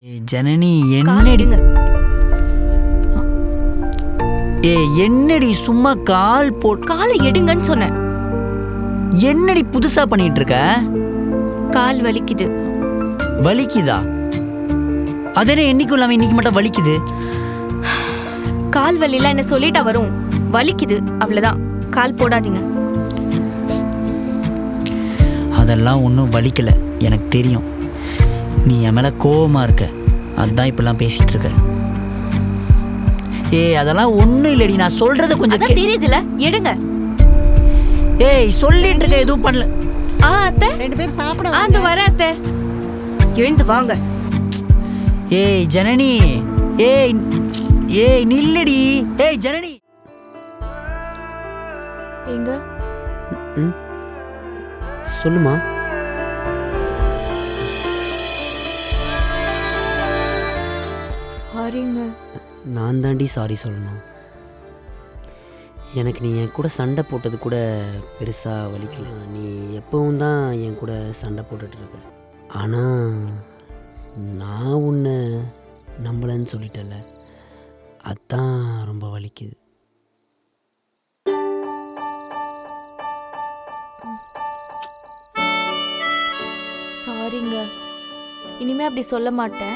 ஜனனி கால் என்னடி எடுங்க. என்னடி சும்மா கால் காலை எடுங்கன்னு சொன்னேன். என்னடி புதுசா பண்ணிட்டு இருக்க? கால் வலிக்குது. வலிக்குதா? அதே என்னைக்கும் இல்லாம இன்னைக்கு மட்டும் வலிக்குது. கால் வலிலாம் என்ன சொல்லிட்டா வரும்? வலிக்குது அவ்வளவுதான். கால் போடாதீங்க. அதெல்லாம் ஒன்றும் வலிக்கல, எனக்கு தெரியும். நீ என் மேல கோவமா இருக்க, அதான் இப்பெல்லாம் பேசிட்டு இருக்க. அதெல்லாம் ஒன்றும் இல்லடி, நான் சொல்றத கொஞ்சம் அதான் தெரியுதுல, எடுங்க. சொல்லிட்டு இருக்க, எதுவும் பண்ணல. அத்தை, 2 பேர் சாப்பிட அந்த வர அத்தை. எழுந்து வாங்க. ஜனனி, நில்லடி. ஜனனி எங்க சொல்லுமா. சாரிங்க. நான் தாண்டி சாரி சொல்லணும். எனக்கு நீ என் கூட சண்டை போட்டது கூட பெருசாக வலிக்கல. நீ எப்பவும் தான் என் கூட சண்டை போட்டுட்ருக்க. ஆனால் நான் உன்னை நம்பலன்னு சொல்லிட்டல, அதான் ரொம்ப வலிக்குது. சாரிங்க. இனிமே அப்படி சொல்ல மாட்டேன்.